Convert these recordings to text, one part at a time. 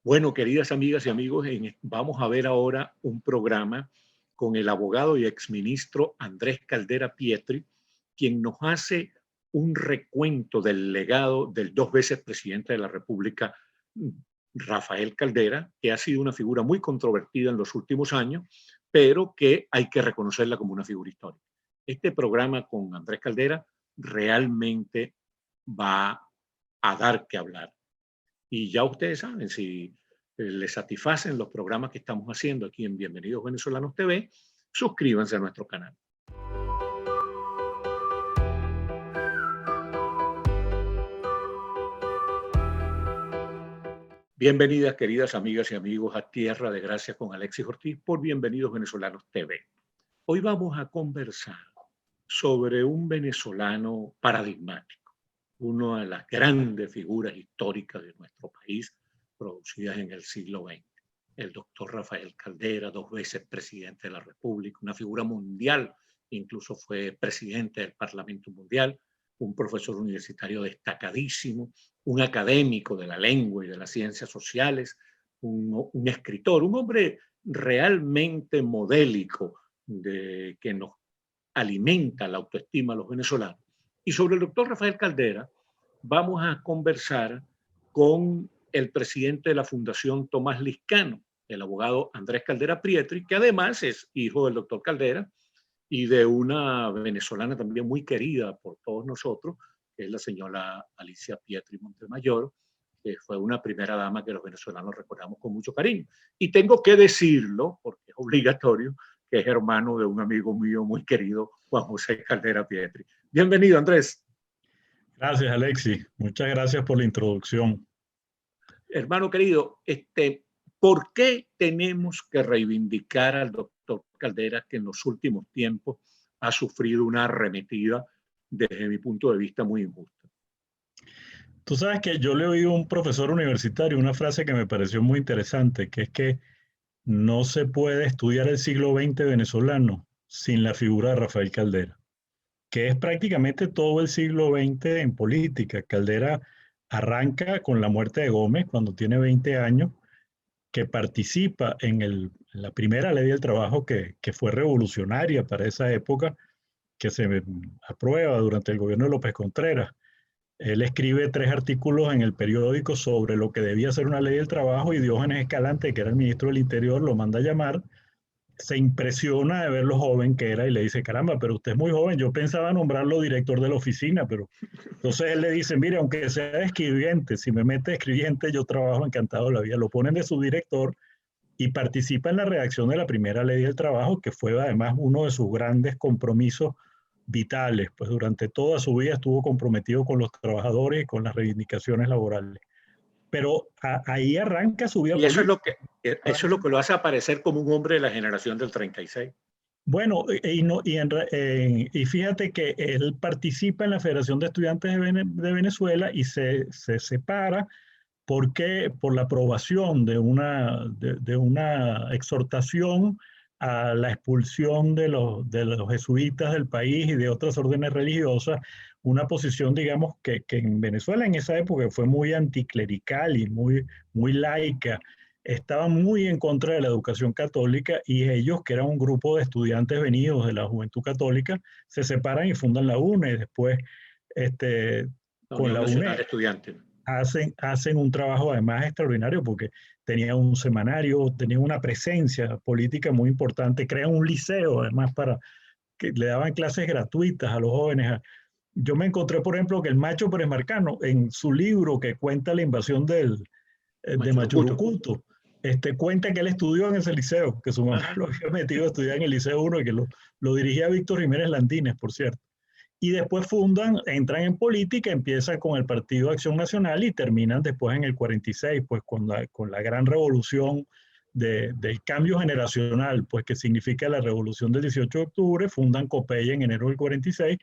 Bueno, queridas amigas y amigos, vamos a ver ahora un programa con el abogado y exministro Andrés Caldera Pietri, quien nos hace un recuento del legado del dos veces presidente de la República, Rafael Caldera, que ha sido una figura muy controvertida en los últimos años, pero que hay que reconocerla como una figura histórica. Este programa con Andrés Caldera realmente va a dar que hablar. Y ya ustedes saben, si les satisfacen los programas que estamos haciendo aquí en Bienvenidos Venezolanos TV, suscríbanse a nuestro canal. Bienvenidas, queridas amigas y amigos, a Tierra de Gracia con Alexis Ortiz por Bienvenidos Venezolanos TV. Hoy vamos a conversar sobre un venezolano paradigmático, una de las grandes figuras históricas de nuestro país, producidas en el siglo XX. El doctor Rafael Caldera, dos veces presidente de la República, una figura mundial, incluso fue presidente del Parlamento Mundial, un profesor universitario destacadísimo, un académico de la lengua y de las ciencias sociales, un escritor, un hombre realmente modélico que nos alimenta la autoestima a los venezolanos. Y sobre el doctor Rafael Caldera vamos a conversar con el presidente de la Fundación Tomás Lizcano, el abogado Andrés Caldera Pietri, que además es hijo del doctor Caldera y de una venezolana también muy querida por todos nosotros, que es la señora Alicia Pietri Montemayor, que fue una primera dama que los venezolanos recordamos con mucho cariño. Y tengo que decirlo, porque es obligatorio, que es hermano de un amigo mío muy querido, Juan José Caldera Pietri. Bienvenido, Andrés. Gracias, Alexis. Muchas gracias por la introducción. Hermano querido, ¿por qué tenemos que reivindicar al doctor Caldera, que en los últimos tiempos ha sufrido una arremetida, desde mi punto de vista, muy injusta? Tú sabes que yo le oí a un profesor universitario una frase que me pareció muy interesante, que es que no se puede estudiar el siglo XX venezolano sin la figura de Rafael Caldera, que es prácticamente todo el siglo XX en política. Caldera arranca con la muerte de Gómez cuando tiene 20 años, que participa en la primera ley del trabajo que fue revolucionaria para esa época, que se aprueba durante el gobierno de López Contreras. Él escribe 3 artículos en el periódico sobre lo que debía ser una ley del trabajo y Diógenes Escalante, que era el ministro del Interior, lo manda a llamar, se impresiona de ver lo joven que era y le dice, caramba, pero usted es muy joven, yo pensaba nombrarlo director de la oficina, pero entonces él le dice, mire, aunque sea escribiente, si me mete escribiente, yo trabajo encantado de la vida, lo ponen de su director y participa en la redacción de la primera ley del trabajo, que fue además uno de sus grandes compromisos vitales, pues durante toda su vida estuvo comprometido con los trabajadores y con las reivindicaciones laborales. Pero ahí arranca su vida Y eso política. es lo que lo hace aparecer como un hombre de la generación del 36. Bueno, y fíjate que él participa en la Federación de Estudiantes de Venezuela y se separa porque por la aprobación de una exhortación a la expulsión de los jesuitas del país y de otras órdenes religiosas, una posición, digamos, que en Venezuela en esa época fue muy anticlerical y muy laica, estaba muy en contra de la educación católica y ellos, que eran un grupo de estudiantes venidos de la Juventud Católica, se separan y fundan la UNE y después La con Unión la Nacional UNE de Estudiantes. hacen un trabajo además extraordinario porque tenían un semanario, tenían una presencia política muy importante, crean un liceo además para que le daban clases gratuitas a los jóvenes. Yo me encontré, por ejemplo, que el Macho Pérez Marcano, en su libro que cuenta la invasión de Machurucuto, cuenta que él estudió en ese liceo, que su mamá lo había metido a estudiar en el Liceo 1 y que lo dirigía Víctor Jiménez Landines, por cierto. Y después entran en política, empiezan con el Partido Acción Nacional y terminan después en el 46, pues con la gran revolución del cambio generacional, pues que significa la revolución del 18 de octubre, fundan COPEI en enero del 46.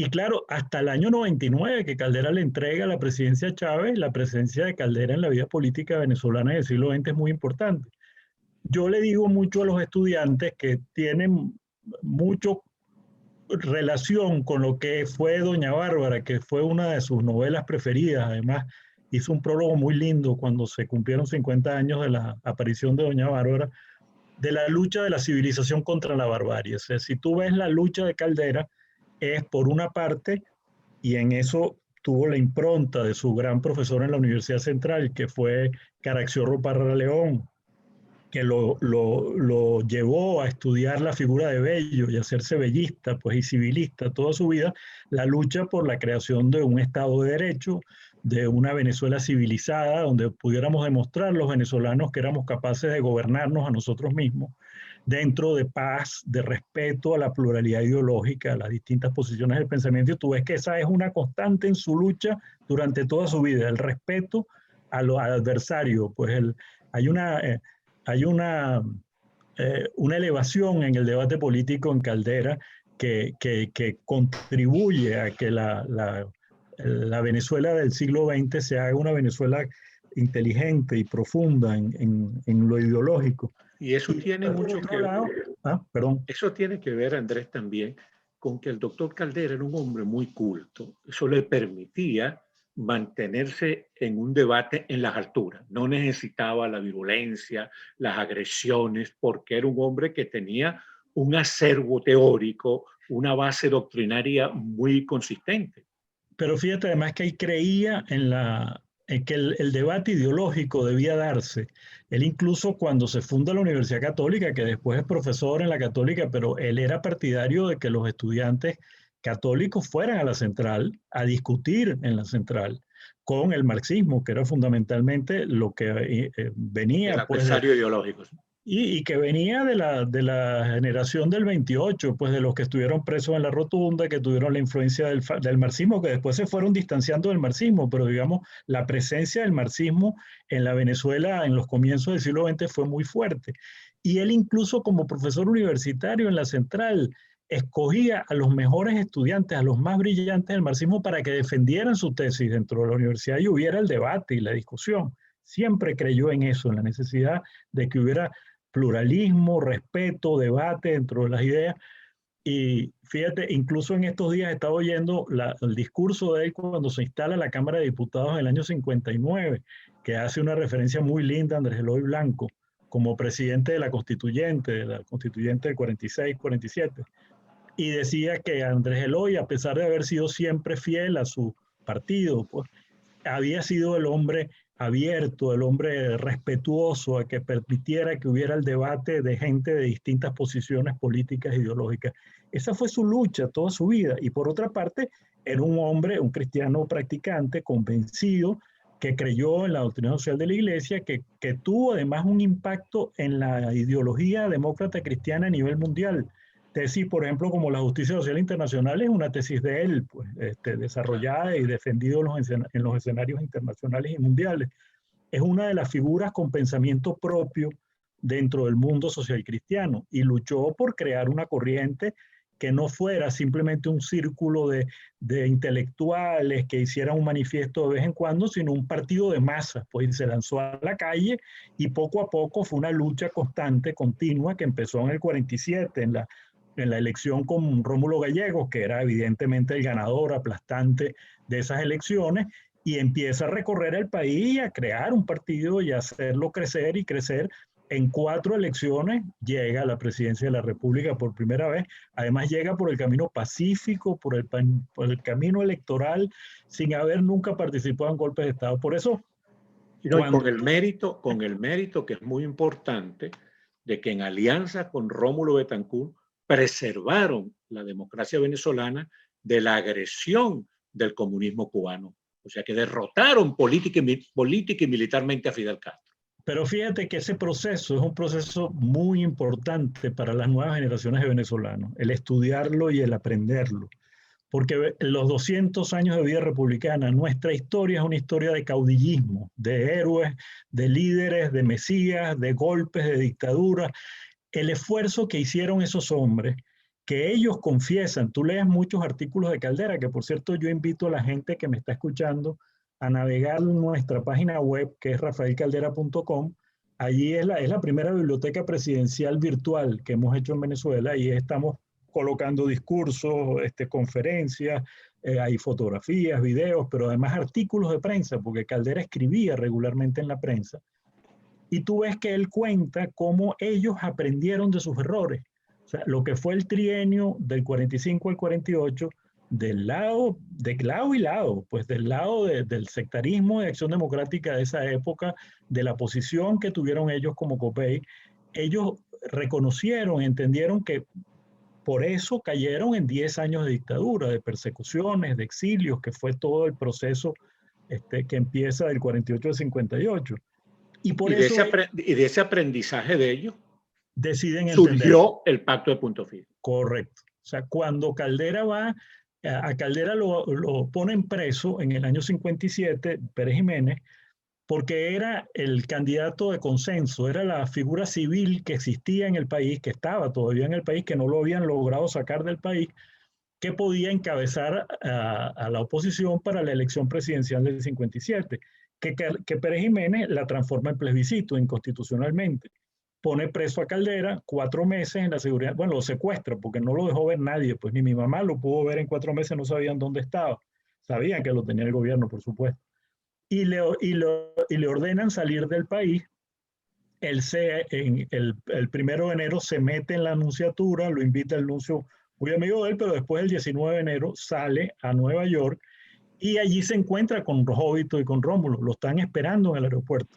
Y claro, hasta el año 99 que Caldera le entrega la presidencia a Chávez, la presencia de Caldera en la vida política venezolana del siglo XX es muy importante. Yo le digo mucho a los estudiantes que tienen mucho relación con lo que fue Doña Bárbara, que fue una de sus novelas preferidas, además, hizo un prólogo muy lindo cuando se cumplieron 50 años de la aparición de Doña Bárbara, de la lucha de la civilización contra la barbarie. O sea, si tú ves la lucha de Caldera, es por una parte, y en eso tuvo la impronta de su gran profesor en la Universidad Central, que fue Caracciolo Parra León, que lo llevó a estudiar la figura de Bello y a hacerse bellista, pues, y civilista toda su vida, la lucha por la creación de un Estado de Derecho, de una Venezuela civilizada, donde pudiéramos demostrar los venezolanos que éramos capaces de gobernarnos a nosotros mismos, dentro de paz, de respeto a la pluralidad ideológica, a las distintas posiciones del pensamiento, y tú ves que esa es una constante en su lucha durante toda su vida, el respeto al adversario, pues hay una... hay una elevación en el debate político en Caldera que contribuye a que la Venezuela del siglo XX se haga una Venezuela inteligente y profunda en lo ideológico. Y eso tiene mucho que ver. Perdón. Eso tiene que ver, Andrés, también con que el doctor Caldera era un hombre muy culto. Eso le permitía mantenerse en un debate en las alturas. No necesitaba la virulencia, las agresiones, porque era un hombre que tenía un acervo teórico, una base doctrinaria muy consistente. Pero fíjate además que él creía en que el debate ideológico debía darse. Él incluso cuando se funda la Universidad Católica, que después es profesor en la Católica, pero él era partidario de que los estudiantes católicos fueran a la central a discutir en la central con el marxismo, que era fundamentalmente lo que venía. El adversario ideológico. Y que venía de la generación del 28, pues de los que estuvieron presos en la Rotunda, que tuvieron la influencia del marxismo, que después se fueron distanciando del marxismo, pero digamos, la presencia del marxismo en la Venezuela en los comienzos del siglo XX fue muy fuerte. Y él incluso como profesor universitario en la Central, escogía a los mejores estudiantes, a los más brillantes del marxismo para que defendieran su tesis dentro de la universidad y hubiera el debate y la discusión. Siempre creyó en eso, en la necesidad de que hubiera pluralismo, respeto, debate dentro de las ideas. Y fíjate, incluso en estos días he estado oyendo el discurso de él cuando se instala la Cámara de Diputados en el año 59, que hace una referencia muy linda a Andrés Eloy Blanco como presidente de la constituyente del 46-47. Y decía que Andrés Eloy, a pesar de haber sido siempre fiel a su partido, pues, había sido el hombre abierto, el hombre respetuoso, a que permitiera que hubiera el debate de gente de distintas posiciones políticas e ideológicas. Esa fue su lucha toda su vida. Y por otra parte, era un hombre, un cristiano practicante, convencido, que creyó en la doctrina social de la Iglesia, que tuvo además un impacto en la ideología demócrata cristiana a nivel mundial. Tesis, por ejemplo, como la justicia social internacional es una tesis de él, pues, desarrollada y defendida en los escenarios internacionales y mundiales. Es una de las figuras con pensamiento propio dentro del mundo social cristiano y luchó por crear una corriente que no fuera simplemente un círculo de intelectuales que hicieran un manifiesto de vez en cuando, sino un partido de masas, pues se lanzó a la calle y poco a poco fue una lucha constante, continua, que empezó en el 47, en la elección con Rómulo Gallegos, que era evidentemente el ganador aplastante de esas elecciones, y empieza a recorrer el país y a crear un partido y a hacerlo crecer y crecer. En 4 elecciones llega a la presidencia de la República por primera vez. Además llega por el camino pacífico, por el camino electoral, sin haber nunca participado en golpes de Estado. Por eso... Y no, con el mérito que es muy importante de que en alianza con Rómulo Betancourt preservaron la democracia venezolana de la agresión del comunismo cubano. O sea que derrotaron política y militarmente a Fidel Castro. Pero fíjate que ese proceso es un proceso muy importante para las nuevas generaciones de venezolanos, el estudiarlo y el aprenderlo. Porque los 200 años de vida republicana, nuestra historia es una historia de caudillismo, de héroes, de líderes, de mesías, de golpes, de dictaduras. El esfuerzo que hicieron esos hombres, que ellos confiesan, tú lees muchos artículos de Caldera, que por cierto yo invito a la gente que me está escuchando a navegar nuestra página web, que es rafaelcaldera.com. Allí es la primera biblioteca presidencial virtual que hemos hecho en Venezuela y estamos colocando discursos, conferencias, hay fotografías, videos, pero además artículos de prensa, porque Caldera escribía regularmente en la prensa. Y tú ves que él cuenta cómo ellos aprendieron de sus errores. O sea, lo que fue el trienio del 45 al 48, del lado y lado, pues del lado del sectarismo de Acción Democrática de esa época, de la posición que tuvieron ellos como COPEI, ellos reconocieron, entendieron que por eso cayeron en 10 años de dictadura, de persecuciones, de exilios, que fue todo el proceso que empieza del 48 al 58. Y por eso y de ese aprendizaje de ellos deciden entender. Surgió el pacto de Punto Fijo. Correcto. O sea, cuando Caldera a Caldera lo ponen preso en el año 57, Pérez Jiménez, porque era el candidato de consenso, era la figura civil que existía en el país, que estaba todavía en el país, que no lo habían logrado sacar del país, que podía encabezar a la oposición para la elección presidencial del 57, que Pérez Jiménez la transforma en plebiscito inconstitucionalmente. Pone preso a Caldera 4 meses en la seguridad, bueno, lo secuestra porque no lo dejó ver nadie, pues ni mi mamá lo pudo ver en 4 meses, no sabían dónde estaba, sabían que lo tenía el gobierno, por supuesto. Y le ordenan salir del país. El 1 de enero se mete en la nunciatura, lo invita el nuncio, muy amigo de él, pero después el 19 de enero sale a Nueva York y allí se encuentra con Jóbito y con Rómulo, lo están esperando en el aeropuerto.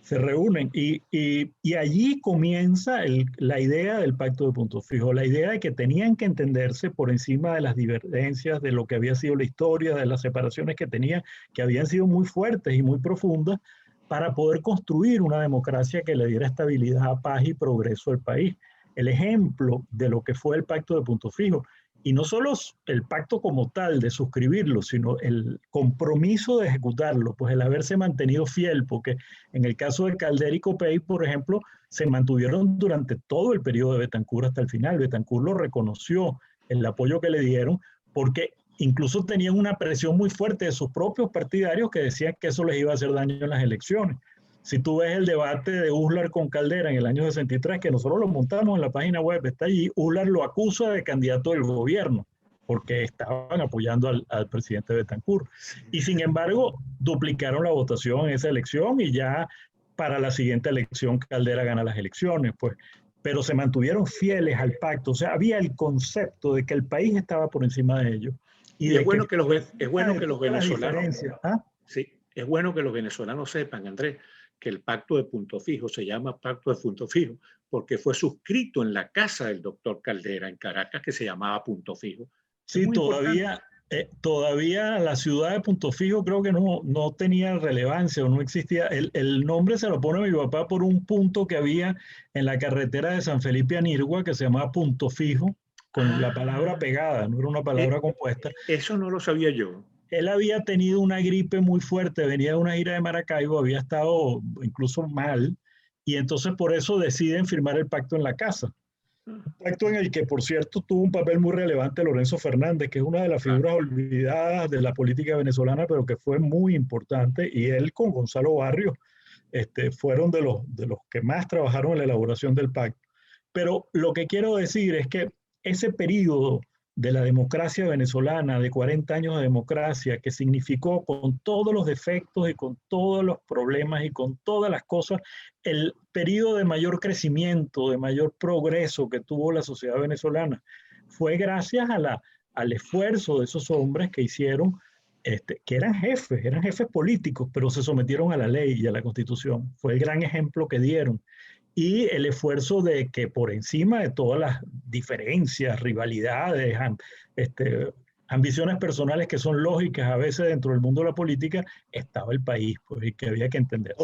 Se reúnen y allí comienza la idea del pacto de Punto Fijo, la idea de que tenían que entenderse por encima de las divergencias, de lo que había sido la historia, de las separaciones que tenían, que habían sido muy fuertes y muy profundas, para poder construir una democracia que le diera estabilidad, paz y progreso al país. El ejemplo de lo que fue el pacto de Punto Fijo, y no solo el pacto como tal de suscribirlo, sino el compromiso de ejecutarlo, pues el haberse mantenido fiel, porque en el caso de Caldera y COPEI, por ejemplo, se mantuvieron durante todo el periodo de Betancur hasta el final. Betancur lo reconoció, el apoyo que le dieron, porque incluso tenían una presión muy fuerte de sus propios partidarios que decían que eso les iba a hacer daño en las elecciones. Si tú ves el debate de Uslar con Caldera en el año 63, que nosotros lo montamos en la página web, está allí, Uslar lo acusa de candidato del gobierno, porque estaban apoyando al presidente Betancur. Y sin embargo, duplicaron la votación en esa elección y ya para la siguiente elección Caldera gana las elecciones, pues. Pero se mantuvieron fieles al pacto, o sea, había el concepto de que el país estaba por encima de ellos. Y es bueno que los venezolanos, ¿ah? Sí, es bueno que los venezolanos sepan, Andrés, que el pacto de Punto Fijo se llama pacto de Punto Fijo porque fue suscrito en la casa del doctor Caldera en Caracas, que se llamaba Punto Fijo. Sí, todavía la ciudad de Punto Fijo creo que no tenía relevancia o no existía. El nombre se lo pone mi papá por un punto que había en la carretera de San Felipe a Nirgua que se llamaba Punto Fijo, con la palabra pegada, no era una palabra compuesta. Eso no lo sabía yo. Él había tenido una gripe muy fuerte, venía de una gira de Maracaibo, había estado incluso mal, y entonces por eso deciden firmar el pacto en la casa. Un pacto en el que, por cierto, tuvo un papel muy relevante Lorenzo Fernández, que es una de las figuras olvidadas de la política venezolana, pero que fue muy importante, y él con Gonzalo Barrios fueron de los que más trabajaron en la elaboración del pacto. Pero lo que quiero decir es que ese periodo de la democracia venezolana, de 40 años de democracia, que significó con todos los defectos y con todos los problemas y con todas las cosas, el periodo de mayor crecimiento, de mayor progreso que tuvo la sociedad venezolana, fue gracias al esfuerzo de esos hombres que hicieron, que eran jefes políticos, pero se sometieron a la ley y a la Constitución. Fue el gran ejemplo que dieron. Y el esfuerzo de que por encima de todas las diferencias, rivalidades, ambiciones personales que son lógicas a veces dentro del mundo de la política, estaba el país, pues, y que había que entender.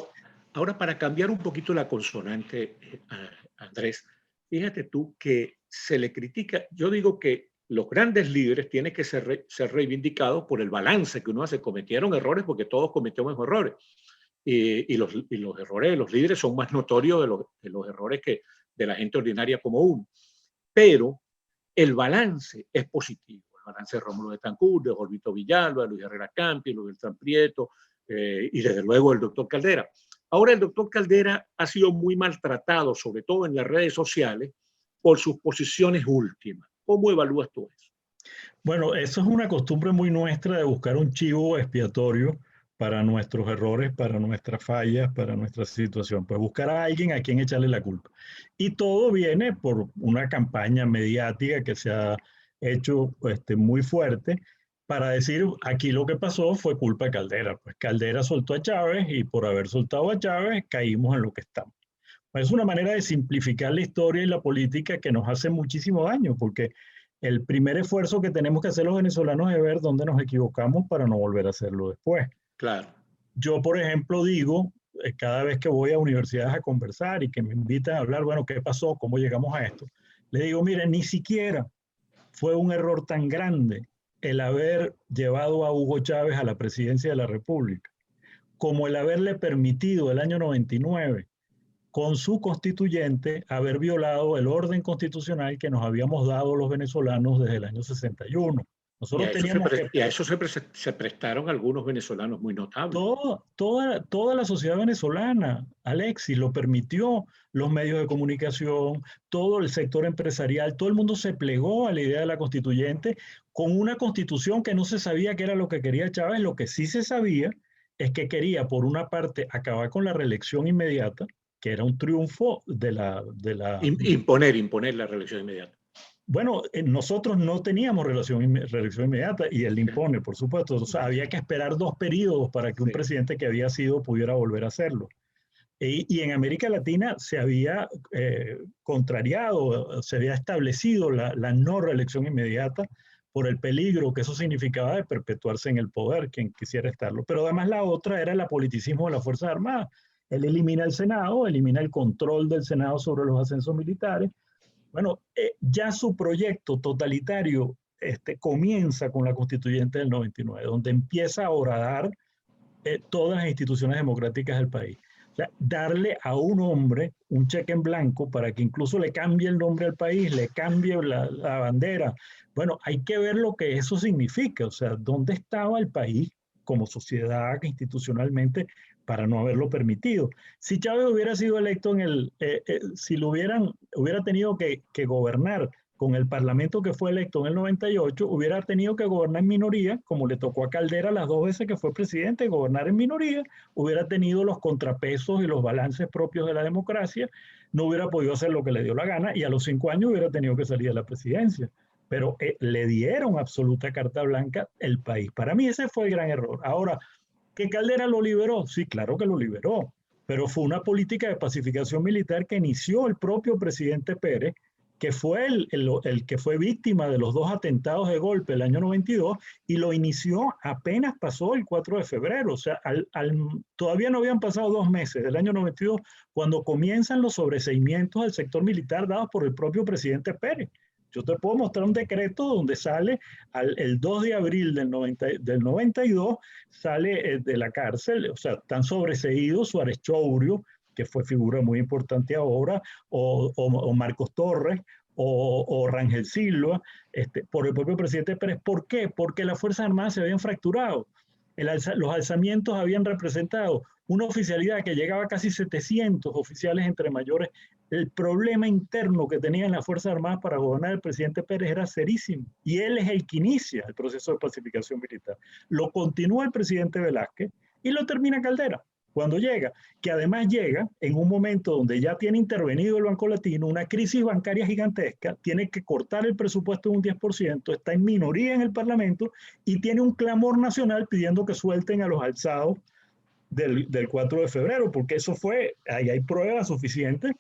Ahora, para cambiar un poquito la consonante, Andrés, fíjate tú que se le critica, yo digo que los grandes líderes tienen que ser reivindicados por el balance que uno hace. Cometieron errores porque todos cometemos errores. Y los errores de los líderes son más notorios de los errores que de la gente ordinaria como uno. Pero el balance es positivo. El balance de Rómulo Betancur, de Jóbito Villalba, de Luis Herrera Campi, Luis Beltrán Prieto y desde luego el doctor Caldera. Ahora el doctor Caldera ha sido muy maltratado, sobre todo en las redes sociales, por sus posiciones últimas. ¿Cómo evalúas tú eso? Bueno, eso es una costumbre muy nuestra de buscar un chivo expiatorio para nuestros errores, para nuestras fallas, para nuestra situación. Pues buscar a alguien a quien echarle la culpa. Y todo viene por una campaña mediática que se ha hecho muy fuerte para decir aquí lo que pasó fue culpa de Caldera. Pues Caldera soltó a Chávez y por haber soltado a Chávez caímos en lo que estamos. Es una manera de simplificar la historia y la política que nos hace muchísimo daño, porque el primer esfuerzo que tenemos que hacer los venezolanos es ver dónde nos equivocamos para no volver a hacerlo después. Claro. Yo, por ejemplo, digo, cada vez que voy a universidades a conversar y que me invitan a hablar, bueno, ¿qué pasó? ¿Cómo llegamos a esto? Le digo, miren, ni siquiera fue un error tan grande el haber llevado a Hugo Chávez a la presidencia de la República, como el haberle permitido el año 99 con su constituyente haber violado el orden constitucional que nos habíamos dado los venezolanos desde el año 61. Nosotros teníamos y a eso se prestaron algunos venezolanos muy notables. Toda la sociedad venezolana, Alexis, lo permitió, los medios de comunicación, todo el sector empresarial, todo el mundo se plegó a la idea de la constituyente con una constitución que no se sabía qué era lo que quería Chávez. Lo que sí se sabía es que quería, por una parte, acabar con la reelección inmediata, que era un triunfo de la... Imponer la reelección inmediata. Bueno, nosotros no teníamos reelección inmediata y él impone, por supuesto. O sea, había que esperar 2 periodos para que un presidente que había sido pudiera volver a hacerlo. Y en América Latina se había contrariado, se había establecido la no reelección inmediata por el peligro que eso significaba de perpetuarse en el poder, quien quisiera estarlo. Pero además la otra era el apoliticismo de las Fuerzas Armadas. Él elimina el Senado, elimina el control del Senado sobre los ascensos militares. Bueno, ya su proyecto totalitario comienza con la constituyente del 99, donde empieza a horadar todas las instituciones democráticas del país. O sea, darle a un hombre un cheque en blanco para que incluso le cambie el nombre al país, le cambie la bandera. Bueno, hay que ver lo que eso significa, o sea, dónde estaba el país como sociedad institucionalmente para no haberlo permitido. Si Chávez hubiera sido electo si lo hubiera tenido que gobernar con el parlamento que fue electo en el 98, hubiera tenido que gobernar en minoría, como le tocó a Caldera las 2 veces que fue presidente, gobernar en minoría, hubiera tenido los contrapesos y los balances propios de la democracia, no hubiera podido hacer lo que le dio la gana y a los 5 años hubiera tenido que salir de la presidencia. Pero le dieron absoluta carta blanca el país. Para mí ese fue el gran error. Ahora, ¿que Caldera lo liberó? Sí, claro que lo liberó, pero fue una política de pacificación militar que inició el propio presidente Pérez, que fue el que fue víctima de los 2 atentados de golpe el año 92 y lo inició apenas pasó el 4 de febrero. O sea, todavía no habían pasado 2 meses del año 92 cuando comienzan los sobreseimientos al sector militar dados por el propio presidente Pérez. Yo te puedo mostrar un decreto donde sale el 2 de abril del 92, sale de la cárcel, o sea, están sobreseídos Suárez Chourio, que fue figura muy importante ahora, o Marcos Torres, o Rangel Silva, por el propio presidente Pérez. ¿Por qué? Porque las Fuerzas Armadas se habían fracturado. Los alzamientos habían representado una oficialidad que llegaba a casi 700 oficiales entre mayores. El problema interno que tenían las Fuerzas Armadas para gobernar el presidente Pérez era serísimo. Y él es el que inicia el proceso de pacificación militar. Lo continúa el presidente Velázquez y lo termina Caldera cuando llega, que además llega en un momento donde ya tiene intervenido el Banco Latino, una crisis bancaria gigantesca, tiene que cortar el presupuesto en un 10%, está en minoría en el Parlamento y tiene un clamor nacional pidiendo que suelten a los alzados del 4 de febrero, porque eso fue, ahí hay pruebas suficientes,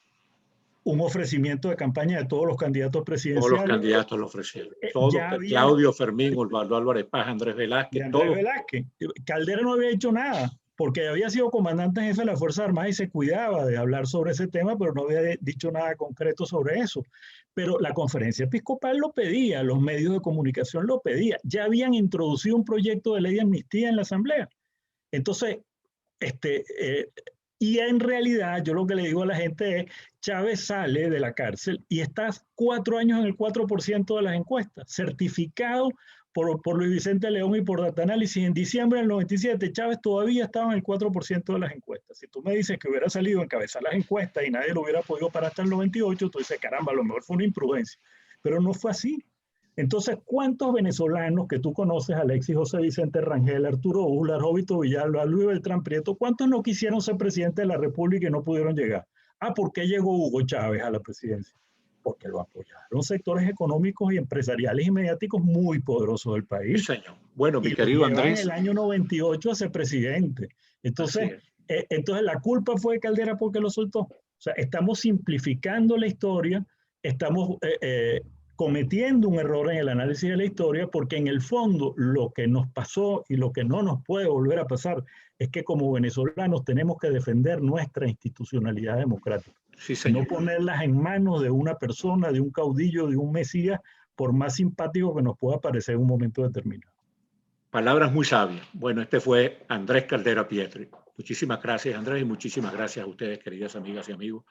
un ofrecimiento de campaña de todos los candidatos presidenciales. Todos los candidatos lo ofrecieron. Todos, Claudio, Fermín, Osvaldo Álvarez Paz, Andrés Velázquez, todos. Velázquez. Caldera no había hecho nada, porque había sido comandante jefe de la Fuerza Armada y se cuidaba de hablar sobre ese tema, pero no había dicho nada concreto sobre eso. Pero la conferencia episcopal lo pedía, los medios de comunicación lo pedían, ya habían introducido un proyecto de ley de amnistía en la Asamblea. Entonces, y en realidad yo lo que le digo a la gente es, Chávez sale de la cárcel y está 4 años en el 4% de las encuestas, certificado por Luis Vicente León y por Datanálisis. En diciembre del 97, Chávez todavía estaba en el 4% de las encuestas. Si tú me dices que hubiera salido a encabezar las encuestas y nadie lo hubiera podido parar hasta el 98, tú dices, caramba, a lo mejor fue una imprudencia. Pero no fue así. Entonces, ¿cuántos venezolanos que tú conoces, Alexis José Vicente Rangel, Arturo Uslar, Jovito Villalba, Luis Beltrán Prieto, cuántos no quisieron ser presidente de la República y no pudieron llegar? Ah, ¿por qué llegó Hugo Chávez a la presidencia? Porque lo apoyaron sectores económicos y empresariales y mediáticos muy poderosos del Sí, país. señor. Bueno, mi Y lo querido llevan en Andrés, el año 98 a ser presidente. así Entonces, es. entonces la culpa fue de Caldera porque lo soltó. O sea, estamos simplificando la historia, estamos cometiendo un error en el análisis de la historia, porque en el fondo lo que nos pasó y lo que no nos puede volver a pasar es que como venezolanos tenemos que defender nuestra institucionalidad democrática, Sí, no señor. ponerlas en manos de una persona, de un caudillo, de un mesías, por más simpático que nos pueda parecer en un momento determinado. Palabras muy sabias. Bueno, este fue Andrés Caldera Pietri. Muchísimas gracias, Andrés, y muchísimas gracias a ustedes, queridas amigas y amigos,